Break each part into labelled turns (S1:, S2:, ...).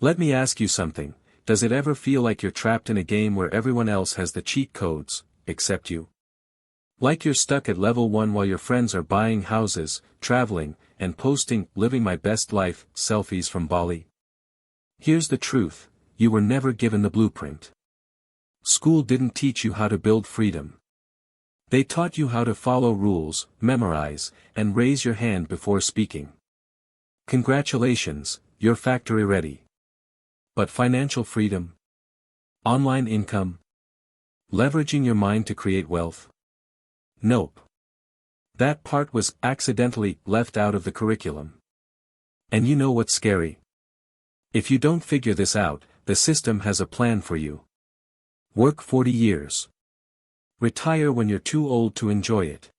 S1: Let me ask you something, does it ever feel like you're trapped in a game where everyone else has the cheat codes, except you? Like you're stuck at level 1 while your friends are buying houses, traveling, and posting "living my best life" selfies from Bali? Here's the truth, you were never given the blueprint. School didn't teach you how to build freedom. They taught you how to follow rules, memorize, and raise your hand before speaking. Congratulations, you're factory ready. But financial freedom? Online income? Leveraging your mind to create wealth? Nope. That part was accidentally left out of the curriculum. And you know what's scary? If you don't figure this out, the system has a plan for you. Work 40 years. Retire when you're too old to enjoy it.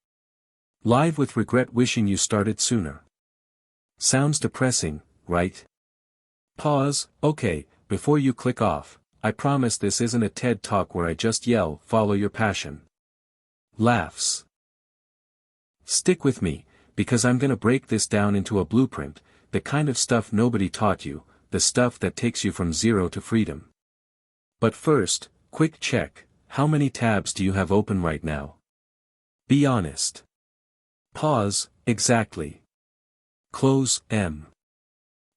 S1: Live with regret wishing you started sooner. Sounds depressing, right? Pause, okay, before you click off, I promise this isn't a TED Talk where I just yell, "Follow your passion." Laughs. Stick with me, because I'm gonna break this down into a blueprint, the kind of stuff nobody taught you, the stuff that takes you from zero to freedom. But first, quick check, how many tabs do you have open right now? Be honest. Pause, exactly. Close, M.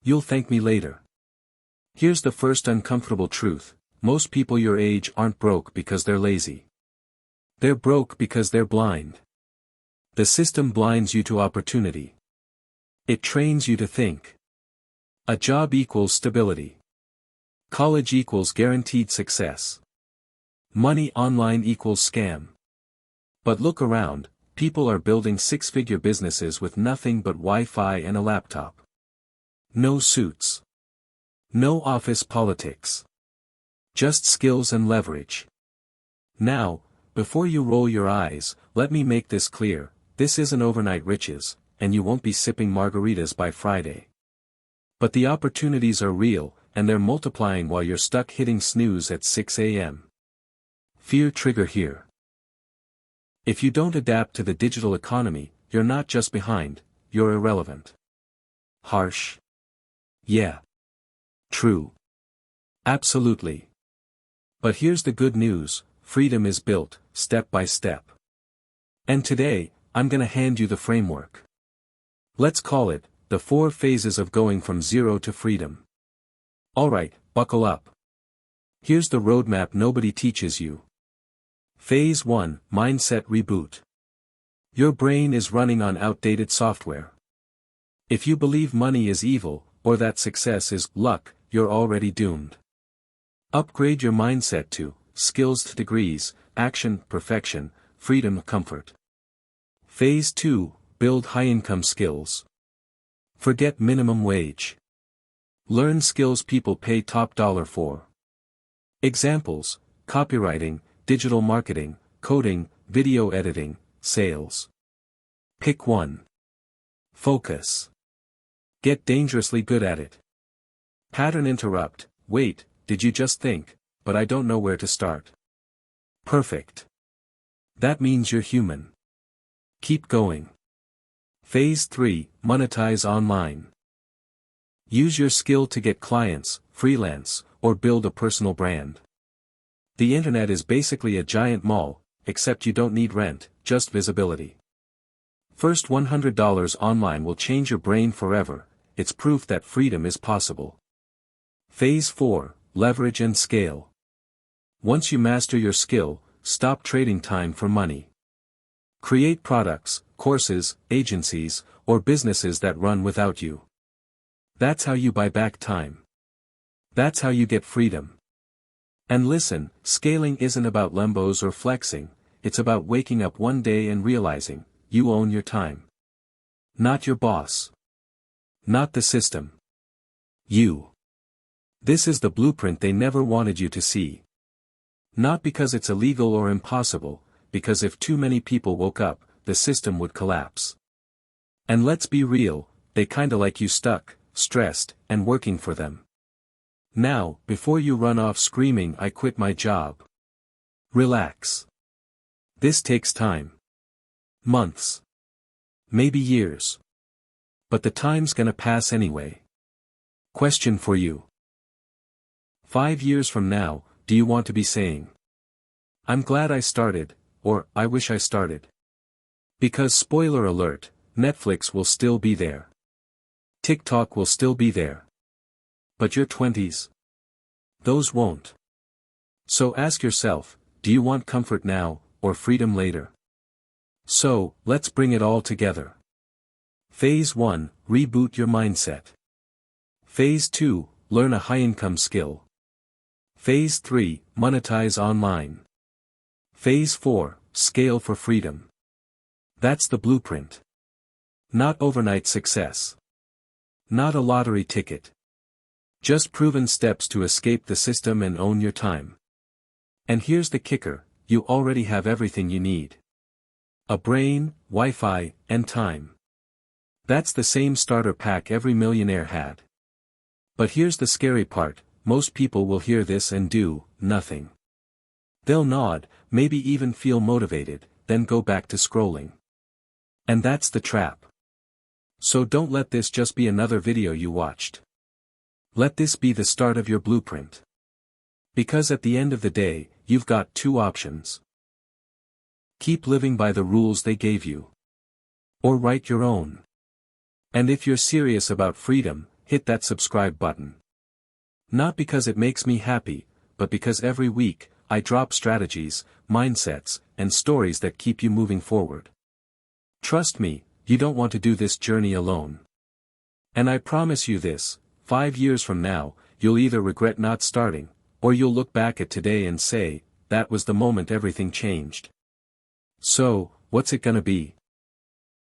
S1: You'll thank me later. Here's the first uncomfortable truth, most people your age aren't broke because they're lazy. They're broke because they're blind. The system blinds you to opportunity. It trains you to think. A job equals stability. College equals guaranteed success. Money online equals scam. But look around, people are building six-figure businesses with nothing but Wi-Fi and a laptop. No suits. No office politics. Just skills and leverage. Now, before you roll your eyes, let me make this clear, this isn't overnight riches, and you won't be sipping margaritas by Friday. But the opportunities are real, and they're multiplying while you're stuck hitting snooze at 6 a.m. Fear trigger here. If you don't adapt to the digital economy, you're not just behind, you're irrelevant. Harsh? Yeah. True. Absolutely. But here's the good news, freedom is built, step by step. And today, I'm gonna hand you the framework. Let's call it, the 4 phases of going from zero to freedom. Alright, buckle up. Here's the roadmap nobody teaches you. Phase 1, Mindset Reboot. Your brain is running on outdated software. If you believe money is evil, or that success is luck, you're already doomed. Upgrade your mindset to skills to degrees, action, perfection, freedom, comfort. Phase 2, build high-income skills. Forget minimum wage. Learn skills people pay top dollar for. Examples, copywriting, digital marketing, coding, video editing, sales. Pick one. Focus. Get dangerously good at it. Pattern interrupt, wait, did you just think, but I don't know where to start. Perfect. That means you're human. Keep going. Phase 3, monetize online. Use your skill to get clients, freelance, or build a personal brand. The internet is basically a giant mall, except you don't need rent, just visibility. First $100 online will change your brain forever, it's proof that freedom is possible. Phase 4, leverage and scale. Once you master your skill, stop trading time for money. Create products, courses, agencies, or businesses that run without you. That's how you buy back time. That's how you get freedom. And listen, scaling isn't about Lembos or flexing, it's about waking up one day and realizing, you own your time. Not your boss. Not the system. You. This is the blueprint they never wanted you to see. Not because it's illegal or impossible, because if too many people woke up, the system would collapse. And let's be real, they kinda like you stuck, stressed, and working for them. Now, before you run off screaming "I quit my job." Relax. This takes time. Months. Maybe years. But the time's gonna pass anyway. Question for you. 5 years from now, do you want to be saying, "I'm glad I started," or "I wish I started"? Because spoiler alert, Netflix will still be there. TikTok will still be there. But your 20s? Those won't. So ask yourself, do you want comfort now, or freedom later? So, let's bring it all together. Phase 1, reboot your mindset. Phase 2, learn a high-income skill. Phase 3, monetize online. Phase 4, scale for freedom. That's the blueprint. Not overnight success. Not a lottery ticket. Just proven steps to escape the system and own your time. And here's the kicker, you already have everything you need. A brain, Wi-Fi, and time. That's the same starter pack every millionaire had. But here's the scary part, most people will hear this and do nothing. They'll nod, maybe even feel motivated, then go back to scrolling. And that's the trap. So don't let this just be another video you watched. Let this be the start of your blueprint. Because at the end of the day, you've got two options. Keep living by the rules they gave you. Or write your own. And if you're serious about freedom, hit that subscribe button. Not because it makes me happy, but because every week, I drop strategies, mindsets, and stories that keep you moving forward. Trust me, you don't want to do this journey alone. And I promise you this, 5 years from now, you'll either regret not starting, or you'll look back at today and say, that was the moment everything changed. So, what's it gonna be?